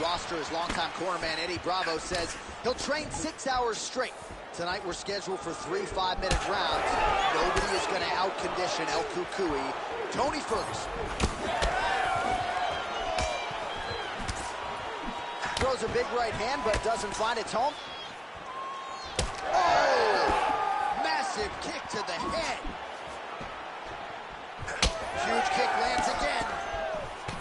roster, his longtime cornerman Eddie Bravo says he'll train 6 hours straight. Tonight we're scheduled for 3 5-minute rounds. Nobody is going to outcondition El Cucuy. Tony Ferguson. Throws a big right hand, but doesn't find its home. Oh! Massive kick to the head. Huge kick lands again.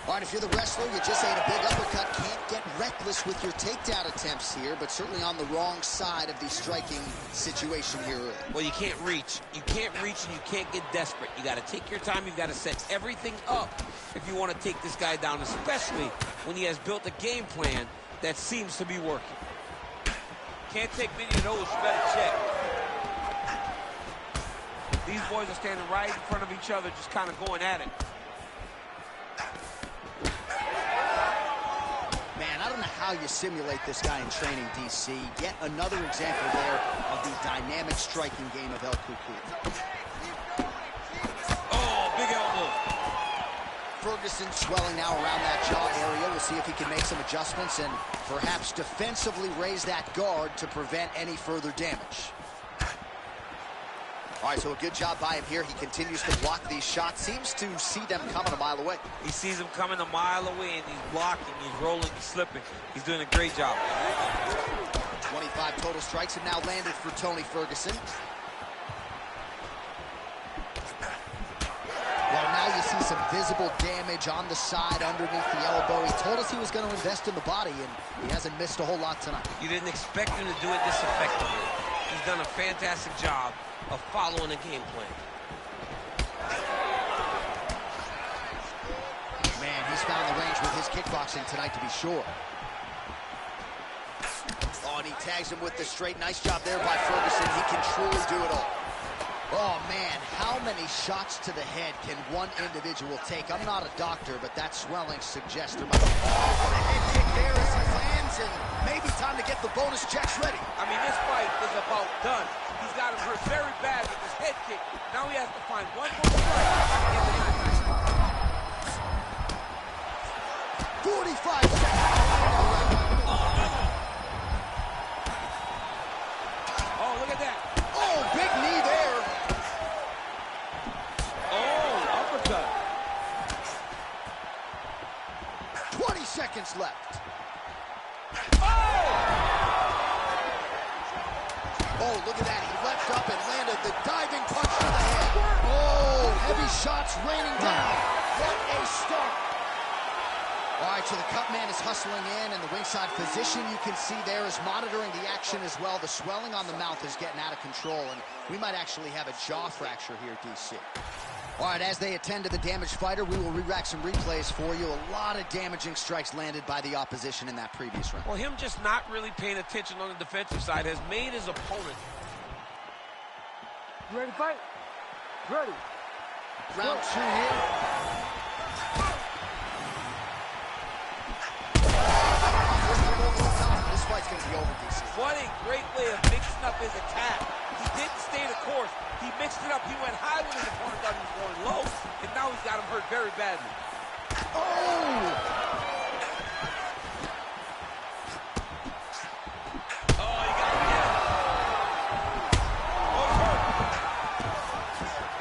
All right, if you're the wrestler, you just ate a big uppercut. Can't get reckless with your takedown attempts here, but certainly on the wrong side of the striking situation here. Well, you can't reach. You can't reach and you can't get desperate. You got to take your time. You've got to set everything up if you want to take this guy down, especially when he has built a game plan that seems to be working. Can't take many of those. You better check. These boys are standing right in front of each other, just kind of going at it. Man, I don't know how you simulate this guy in training, DC. Yet another example there of the dynamic striking game of El Cucuy. Oh, big elbow. Ferguson swelling now around that jaw area. We'll see if he can make some adjustments and perhaps defensively raise that guard to prevent any further damage. All right, so a good job by him here. He continues to block these shots. Seems to see them coming a mile away. He sees them coming a mile away, and he's blocking, he's rolling, he's slipping. He's doing a great job. 25 total strikes have now landed for Tony Ferguson. Well, now you see some visible damage on the side underneath the elbow. He told us he was going to invest in the body, and he hasn't missed a whole lot tonight. You didn't expect him to do it this effectively. He's done a fantastic job of following a game plan. Man, he's found the range with his kickboxing tonight, to be sure. Oh, and he tags him with the straight. Nice job there by Ferguson. He can truly do it all. Oh, man, how many shots to the head can one individual take? I'm not a doctor, but that swelling suggests there might be a head kick there as he lands, and maybe time to get the bonus checks ready. I mean, this fight is about done. He's got him hurt very bad with his head kick. Now he has to find one more strike. 45 seconds. Oh, look at that. Oh, big knee there. Oh, uppercut. 20 seconds left. Oh, look at that. He leapt up and landed the diving punch to the head. Oh, heavy shots raining down. What a start. All right, so the cut man is hustling in, and the ringside physician you can see there is monitoring the action as well. The swelling on the mouth is getting out of control, and we might actually have a jaw fracture here, DC. All right, as they attend to the damaged fighter, we will re-rack some replays for you. A lot of damaging strikes landed by the opposition in that previous round. Well, him just not really paying attention on the defensive side has made his opponent. You ready to fight? Ready. Round 2 here. This fight's going to be over, DC. What a great way of mixing up his attack. He didn't stay the course. He mixed it up. He went high when his opponent thought he was going low, and now he's got him hurt very badly. Oh! Oh, he got him again. Oh, he's hurt.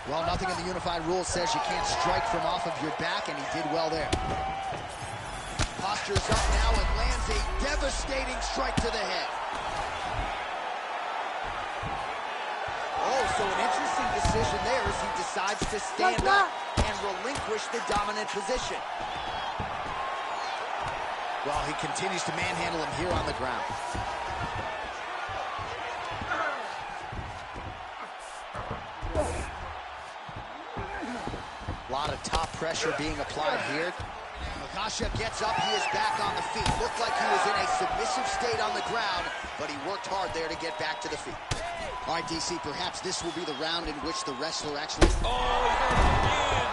Well, nothing in the unified rules says you can't strike from off of your back, and he did well there. Postures up now and lands a devastating strike to the head. Oh, so an interesting decision there as he decides to stand up and relinquish the dominant position. Well, he continues to manhandle him here on the ground. A lot of top pressure being applied here. Makhachev gets up, he is back on the feet. Looked like he was in a submissive state on the ground, but he worked hard there to get back to the feet. All right, DC, perhaps this will be the round in which the wrestler actually... Oh, he hurt him again.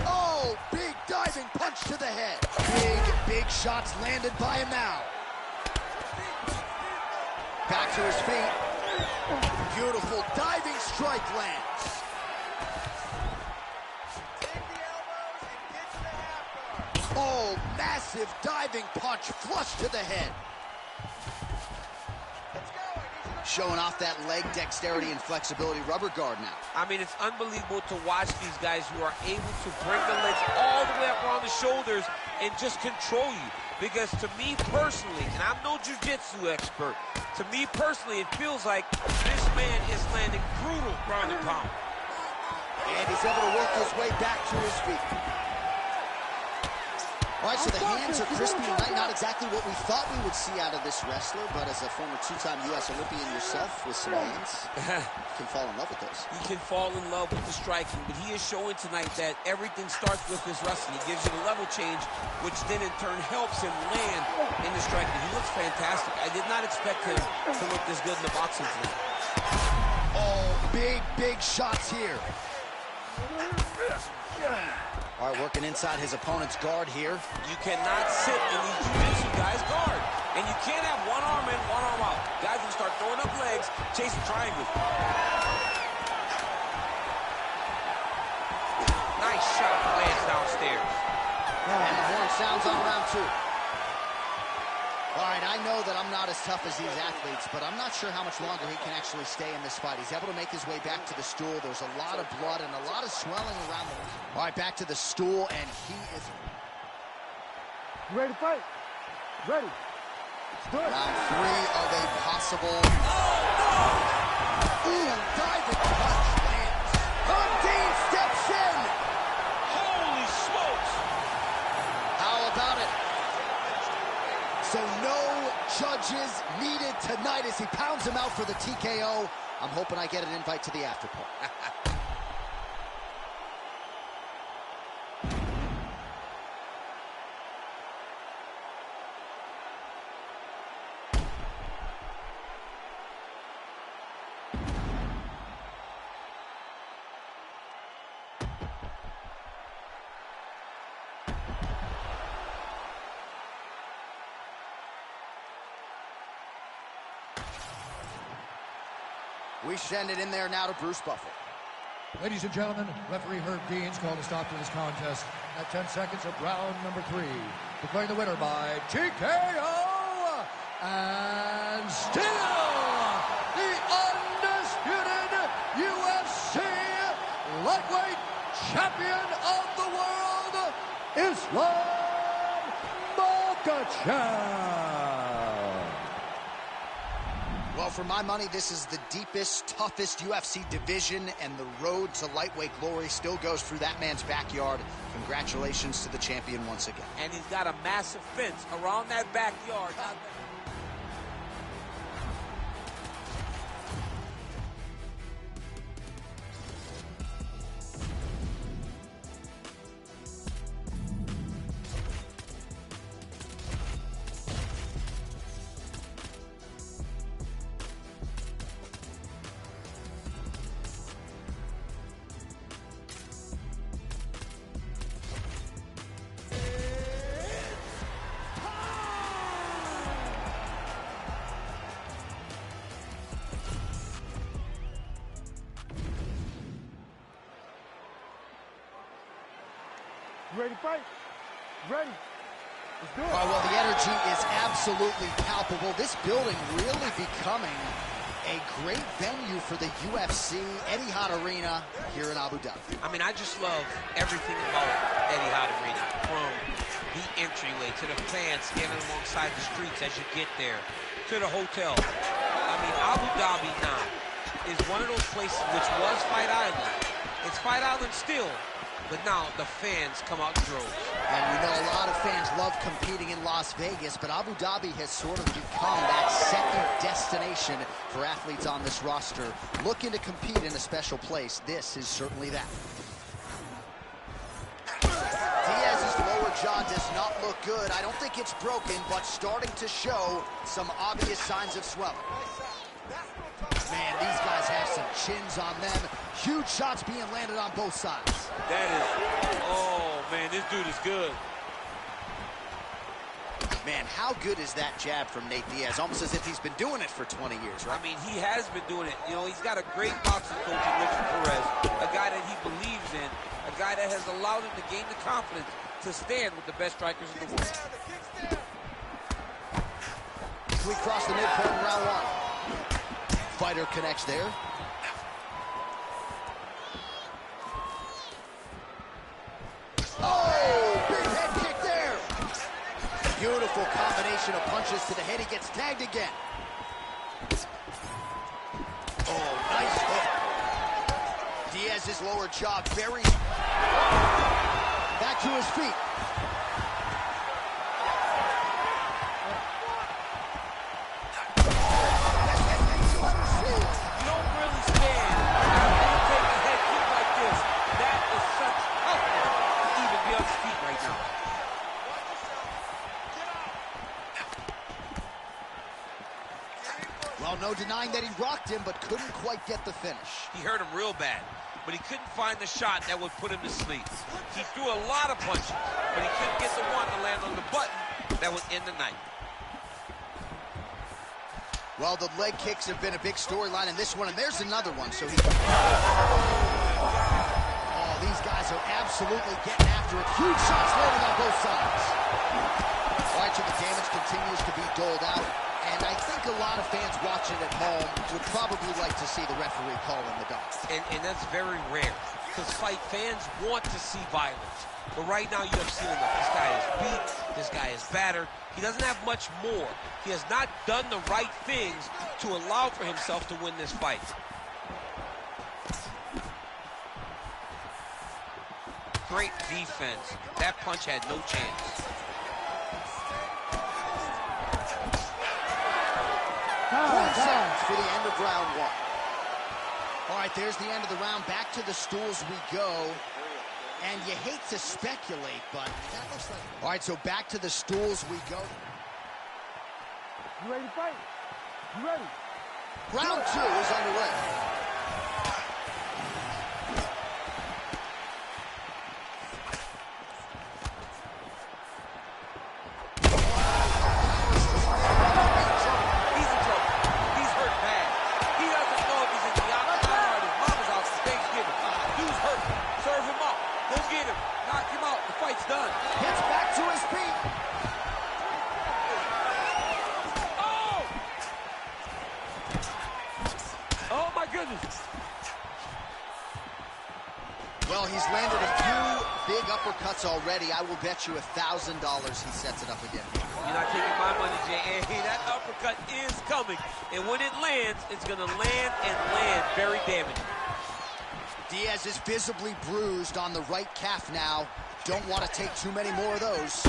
Oh, big diving punch to the head. Big shots landed by him now. Back to his feet. Beautiful diving strike lands. Oh, massive diving punch flush to the head. Showing off that leg dexterity and flexibility rubber guard now. I mean, it's unbelievable to watch these guys who are able to bring the legs all the way up around the shoulders and just control you. Because to me personally, and I'm no jiu-jitsu expert, to me personally, it feels like this man is landing brutal ground and pound. And he's able to work his way back to his feet. All right, so the hands are crispy tonight. Not exactly what we thought we would see out of this wrestler, but as a former two-time U.S. Olympian yourself with some hands, you can fall in love with those. He can fall in love with the striking, but he is showing tonight that everything starts with his wrestling. He gives you the level change, which then in turn helps him land in the striking. He looks fantastic. I did not expect him to look this good in the boxing tonight. Oh, big shots here. All right, working inside his opponent's guard here. You cannot sit in these jiu-jitsu guys' guard. And you can't have one arm in, one arm out. Guys will start throwing up legs, chasing triangles. Nice shot, lands downstairs. And the horn sounds on round two. All right, I know that I'm not as tough as these athletes, but I'm not sure how much longer he can actually stay in this fight. He's able to make his way back to the stool. There's a lot of blood and a lot of swelling around the... All right, back to the stool, and he is... You ready to fight? Ready. Let's do it. Round three of a possible... Ooh, diving punch lands. Dean steps in. Holy smokes! How about it? So no judges needed tonight as he pounds him out for the TKO. I'm hoping I get an invite to the after party. We send it in there now to Bruce Buffer. Ladies and gentlemen, referee Herb Deans called a stop to this contest at 10 seconds of round number 3. Declaring the winner by TKO and still the undisputed UFC lightweight champion of the world, Islam Makhachev. Well, for my money, this is the deepest, toughest UFC division, and the road to lightweight glory still goes through that man's backyard. Congratulations to the champion once again. And he's got a massive fence around that backyard. You ready to fight? Ready. Let's do it. All right, well, the energy is absolutely palpable. This building really becoming a great venue for the UFC, Etihad Arena here in Abu Dhabi. I mean, I just love everything about Etihad Arena, from the entryway to the fans standing alongside the streets as you get there, to the hotel. I mean, Abu Dhabi now is one of those places which was Fight Island. It's Fight Island still, but now the fans come out in droves. And we know a lot of fans love competing in Las Vegas, but Abu Dhabi has sort of become that second destination for athletes on this roster looking to compete in a special place. This is certainly that. Diaz's lower jaw does not look good. I don't think it's broken, but starting to show some obvious signs of swelling. Man, these guys have some chins on them. Huge shots being landed on both sides. That is, oh man, this dude is good. Man, how good is that jab from Nate Diaz? Almost as if he's been doing it for 20 years, right? I mean, he has been doing it. You know, he's got a great boxing coach in Richard Perez, a guy that he believes in, a guy that has allowed him to gain the confidence to stand with the best strikers in the world. We cross the midpoint in round one. Fighter connects there. Oh, big head kick there. Beautiful combination of punches to the head. He gets tagged again. Oh, nice hook. Diaz's lower jaw very... Back to his feet. You don't really stand after you take a head kick like this. That is such toughness to even be on his feet right now. Well, no denying that he rocked him, but couldn't quite get the finish. He hurt him real bad, but he couldn't find the shot that would put him to sleep. He threw a lot of punches, but he couldn't get the one to land on the button that would end the night. Well, the leg kicks have been a big storyline in this one, and there's another one. So he... Oh, these guys are absolutely getting after it. Huge shots landing on both sides. All right, so the damage continues to be doled out. And I think a lot of fans watching at home would probably like to see the referee calling the dog. And that's very rare, because fight fans want to see violence. But right now you have seen enough. This guy is beat, this guy is battered. He doesn't have much more. He has not done the right things to allow for himself to win this fight. Great defense. That punch had no chance. 4 seconds for the end of round one. All right, there's the end of the round. Back to the stools we go. And you hate to speculate, but that looks like... All right, so back to the stools we go. You ready to fight? You ready? Round 2 is underway. Well, he's landed a few big uppercuts already. I will bet you $1,000 he sets it up again. You're not taking my money, Jay. Hey, that uppercut is coming. And when it lands, it's going to land and land very damaging. Diaz is visibly bruised on the right calf now. Don't want to take too many more of those.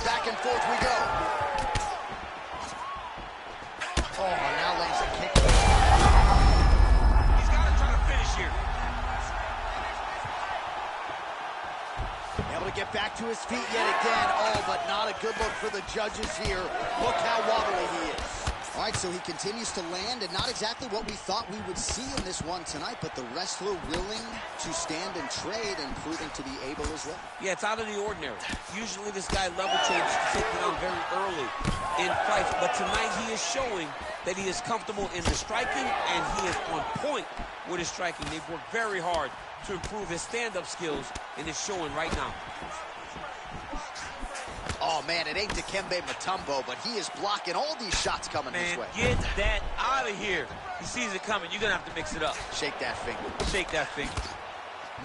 Back and forth we go. Oh, now lands a kick. He's got to try to finish here. Able to get back to his feet yet again. Oh, but not a good look for the judges here. Look how wobbly he is. All right, so he continues to land, and not exactly what we thought we would see in this one tonight, but the wrestler willing to stand and trade and proving to be able as well. Yeah, it's out of the ordinary. Usually this guy level changes to take it down very early in fights, but tonight he is showing that he is comfortable in the striking, and he is on point with his striking. They've worked very hard to improve his stand-up skills, and it's showing right now. Oh, man, it ain't Dikembe Mutombo, but he is blocking all these shots coming his way. Get that out of here. He sees it coming. You're going to have to mix it up. Shake that finger. Shake that finger.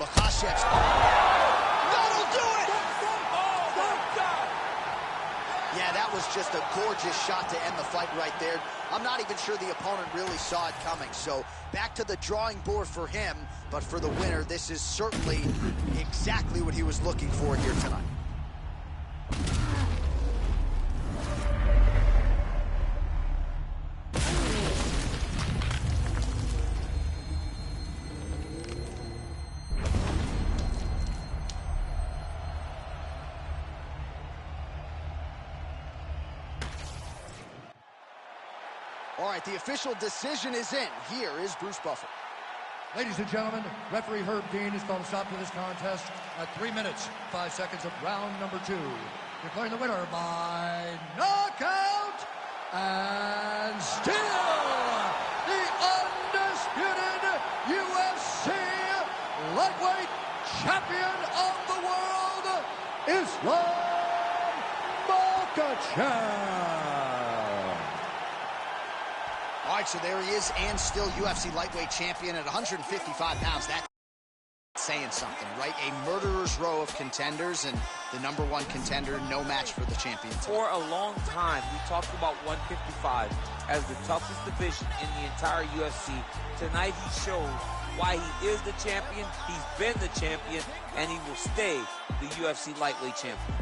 Makhachev's... That'll do it! Oh, my God! Yeah, that was just a gorgeous shot to end the fight right there. I'm not even sure the opponent really saw it coming. So back to the drawing board for him. But for the winner, this is certainly exactly what he was looking for here tonight. All right, the official decision is in. Here is Bruce Buffer. Ladies and gentlemen, referee Herb Dean has called a stop to this contest at 3 minutes, 5 seconds of round number 2. declaring the winner by knockout, and still the undisputed UFC lightweight champion of the world, Islam Makhachev. All right, so there he is, and still UFC lightweight champion at 155 pounds. That's saying something, right? A murderer's row of contenders, and the #1 contender, no match for the champion. For a long time, we talked about 155 as the toughest division in the entire UFC. Tonight, he shows why he is the champion, he's been the champion, and he will stay the UFC lightweight champion.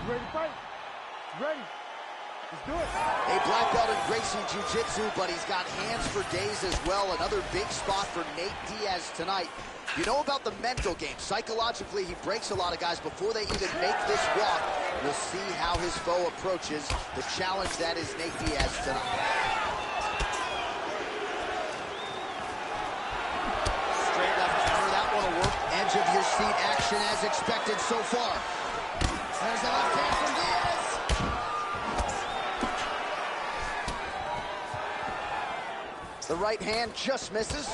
Ready to fight? Ready. Let's do it. A black belt in Gracie Jiu-Jitsu, but he's got hands for days as well. Another big spot for Nate Diaz tonight. You know about the mental game. Psychologically, he breaks a lot of guys before they even make this walk. We'll see how his foe approaches the challenge that is Nate Diaz tonight. Straight left counter, that one will work. Edge of your seat action as expected so far. There's the left hand from Diaz. The right hand just misses.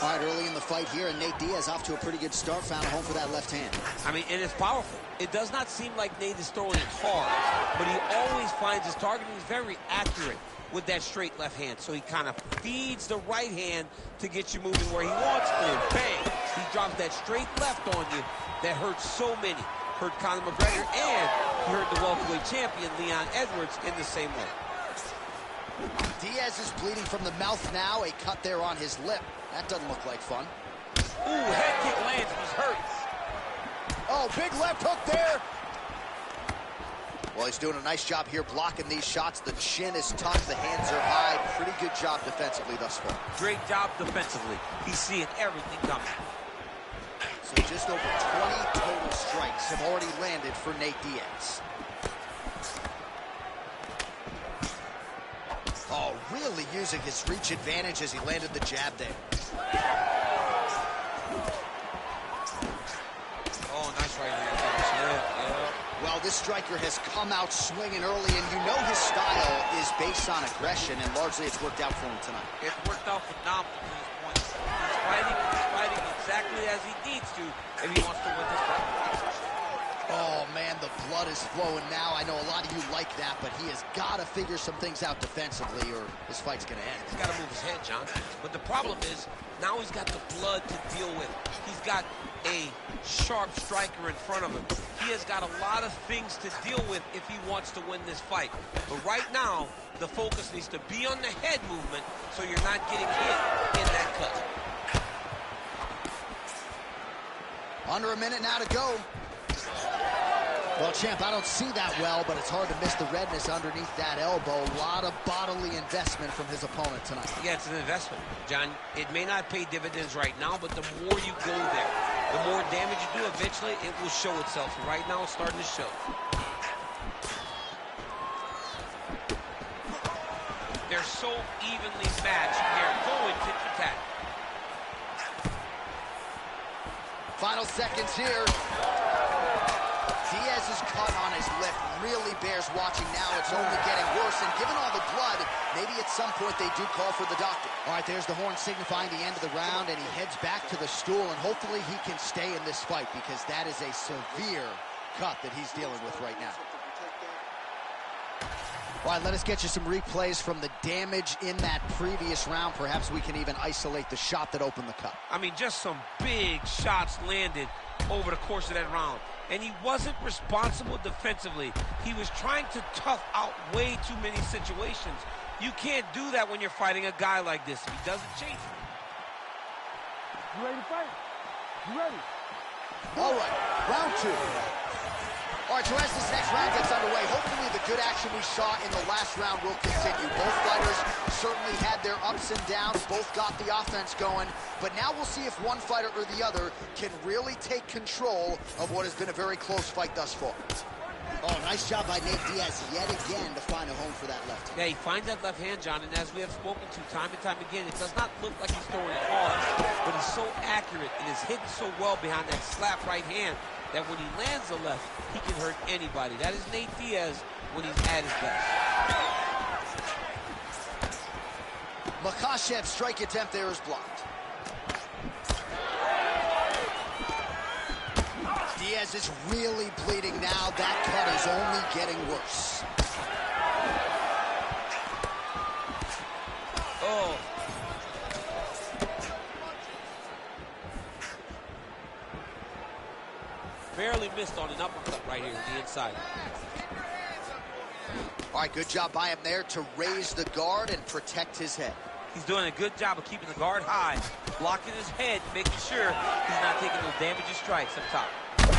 All right, early in the fight here, and Nate Diaz off to a pretty good start, found a home for that left hand. I mean, and it's powerful. It does not seem like Nate is throwing it hard, but he always finds his target. He's very accurate with that straight left hand. So he kind of feeds the right hand to get you moving where he wants, and then bang, he drops that straight left on you that hurts so many. Hurt Conor McGregor, and he hurt the welterweight champion, Leon Edwards, in the same way. Diaz is bleeding from the mouth now, a cut there on his lip. That doesn't look like fun. Ooh, head kick lands, he's hurt. Oh, big left hook there. Well, he's doing a nice job here blocking these shots. The chin is tough, the hands are high. Pretty good job defensively thus far. Great job defensively. He's seeing everything coming. So just over 20 total strikes have already landed for Nate Diaz. Oh, really using his reach advantage as he landed the jab there. Oh, nice right hand. Yeah. Well, this striker has come out swinging early, and you know his style is based on aggression, and largely it's worked out for him tonight. It's worked out phenomenal to this point. He's fighting exactly as he needs to if he wants to win this fight. Oh, man, the blood is flowing now. I know a lot of you like that, but he has got to figure some things out defensively or this fight's going to end. He's got to move his head, John. But the problem is, now he's got the blood to deal with. He's got a sharp striker in front of him. He has got a lot of things to deal with if he wants to win this fight. But right now, the focus needs to be on the head movement so you're not getting hit in that cut. Under a minute now to go. Well, champ, I don't see that well, but it's hard to miss the redness underneath that elbow. A lot of bodily investment from his opponent tonight. Yeah, it's an investment, John. It may not pay dividends right now, but the more you go there, the more damage you do, eventually it will show itself. And right now, it's starting to show. They're so evenly matched. They're going tit-for-tat. Final seconds here. Diaz's cut on his lip really bears watching now. It's only getting worse, and given all the blood, maybe at some point they do call for the doctor. All right, there's the horn signifying the end of the round, and he heads back to the stool, and hopefully he can stay in this fight because that is a severe cut that he's dealing with right now. All right, let us get you some replays from the damage in that previous round. Perhaps we can even isolate the shot that opened the cut. I mean, just some big shots landed over the course of that round. And he wasn't responsible defensively. He was trying to tough out way too many situations. You can't do that when you're fighting a guy like this. If he doesn't chase him. You ready to fight? You ready? All right, round two. All right, so as this next round gets underway, hopefully the good action we saw in the last round will continue. Both fighters certainly had their ups and downs, both got the offense going, but now we'll see if one fighter or the other can really take control of what has been a very close fight thus far. Oh, nice job by Nate Diaz yet again to find a home for that left. Yeah, he finds that left hand, John, and as we have spoken to time and time again, it does not look like he's throwing hard, but he's so accurate and is hitting so well behind that slap right hand that when he lands the left, he can hurt anybody. That is Nate Diaz when he's at his best. Makhachev's strike attempt there is blocked. Diaz is really bleeding now. That cut is only getting worse. Oh. Barely missed on an uppercut right here on the inside. All right, good job by him there to raise the guard and protect his head. He's doing a good job of keeping the guard high, blocking his head, making sure he's not taking those damaging strikes up top. Now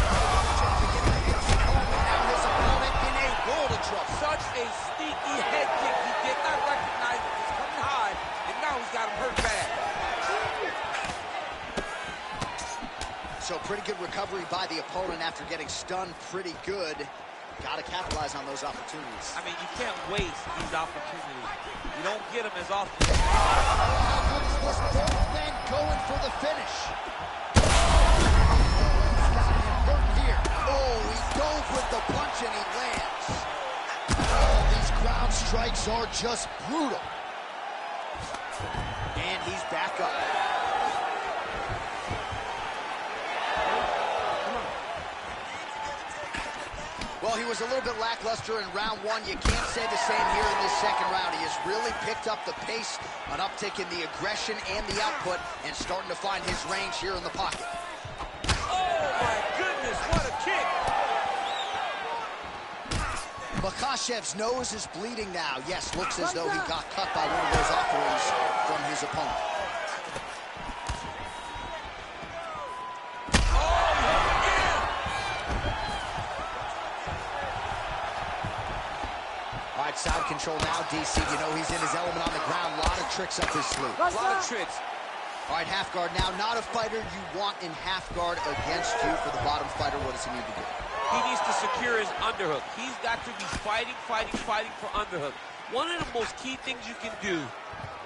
his opponent in a world of trouble. Such a sneaky head kick. He did not recognize it was coming high, and now he's got him hurt bad. So pretty good recovery by the opponent after getting stunned pretty good. Got to capitalize on those opportunities. I mean, you can't waste these opportunities. You don't get them as often. How good is this both men going for the finish? Oh, he dove with the punch and he lands. Oh, these ground strikes are just brutal. And he's back up. Well, he was a little bit lackluster in round one. You can't say the same here in this second round. He has really picked up the pace, an uptick in the aggression and the output, and starting to find his range here in the pocket. Oh, my goodness, what a kick. Makhachev's nose is bleeding now. Yes, looks as though he got cut by one of those offerings from his opponent. All right, side control now, DC. You know he's in his element on the ground. A lot of tricks up his sleeve. A lot of tricks. All right, half guard now. Not a fighter you want in half guard against you. For the bottom fighter, what does he need to do? He needs to secure his underhook. He's got to be fighting for underhook. One of the most key things you can do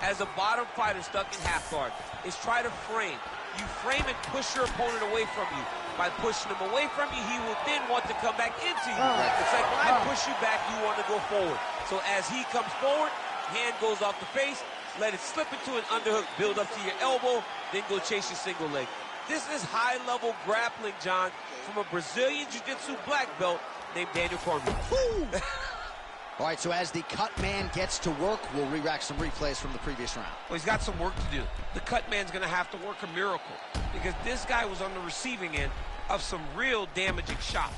as a bottom fighter stuck in half guard is try to frame. You frame and push your opponent away from you. By pushing him away from you, he will then want to come back into you. It's like when I push you back, you want to go forward. So as he comes forward, hand goes off the face, let it slip into an underhook, build up to your elbow, then go chase your single leg. This is high-level grappling, John, from a Brazilian Jiu-Jitsu black belt named Daniel Cormier. All right, so as the cut man gets to work, we'll re-rack some replays from the previous round. Well, he's got some work to do. The cut man's going to have to work a miracle because this guy was on the receiving end of some real damaging shots.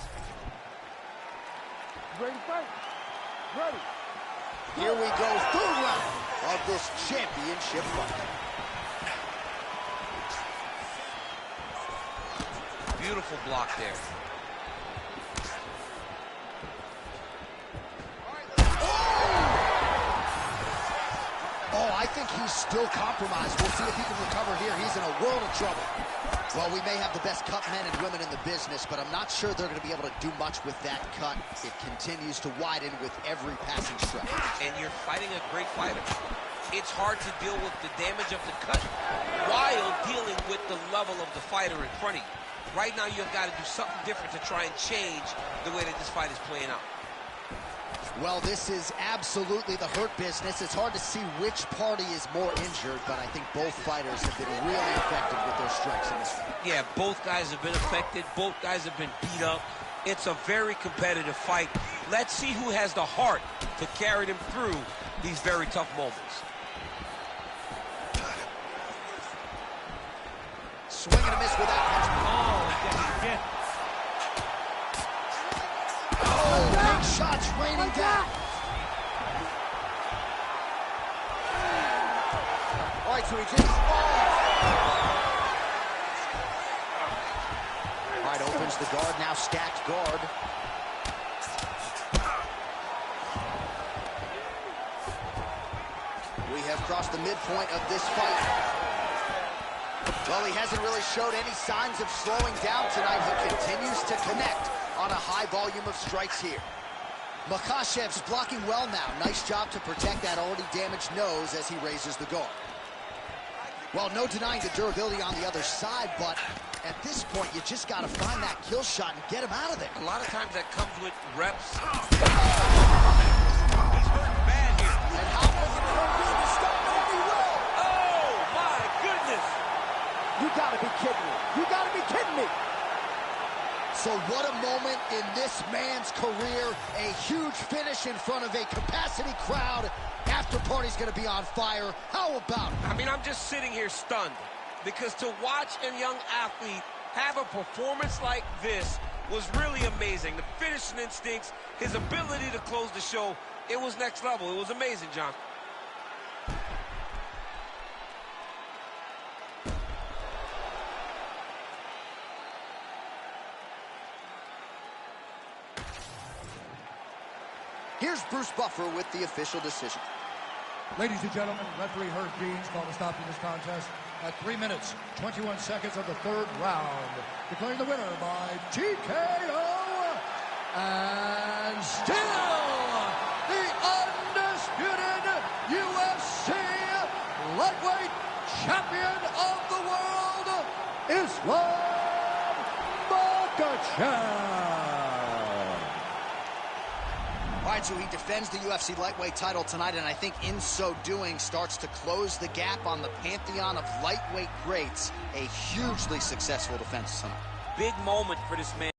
Ready to fight? Ready. Here we go, third round of this championship fight. Beautiful block there. Oh, I think he's still compromised. We'll see if he can recover here. He's in a world of trouble. Well, we may have the best cut men and women in the business, but I'm not sure they're going to be able to do much with that cut. It continues to widen with every passing strike. And you're fighting a great fighter. It's hard to deal with the damage of the cut while dealing with the level of the fighter in front of you. Right now, you've got to do something different to try and change the way that this fight is playing out. Well, this is absolutely the hurt business. It's hard to see which party is more injured, but I think both fighters have been really effective with their strikes in this fight. Yeah, both guys have been affected. Both guys have been beat up. It's a very competitive fight. Let's see who has the heart to carry them through these very tough moments. Swing and a miss with that punch. Oh, big shots raining down. All right, so he just falls. All right, opens the guard, now stacked guard. We have crossed the midpoint of this fight. Well, he hasn't really showed any signs of slowing down tonight. He continues to connect on a high volume of strikes here. Makhachev's blocking well now. Nice job to protect that already damaged nose as he raises the guard. Well, no denying the durability on the other side, but at this point, you just got to find that kill shot and get him out of there. A lot of times that comes with reps. He's hurt bad here. And how does it hurt me to stop? Maybe will. Oh, my goodness. You gotta be kidding me. You gotta be kidding me. So what a moment in this man's career. A huge finish in front of a capacity crowd. After party's going to be on fire. How about it? I mean, I'm just sitting here stunned because to watch a young athlete have a performance like this was really amazing. The finishing instincts, his ability to close the show, it was next level. It was amazing, John. Here's Bruce Buffer with the official decision. Ladies and gentlemen, referee Herb Deans called a stop to this contest at 3 minutes, 21 seconds of the third round, declaring the winner by TKO, and still the undisputed UFC lightweight champion of the world, Islam Makhachev. All right, so he defends the UFC lightweight title tonight, and I think in so doing starts to close the gap on the pantheon of lightweight greats. A hugely successful defense tonight. Big moment for this man.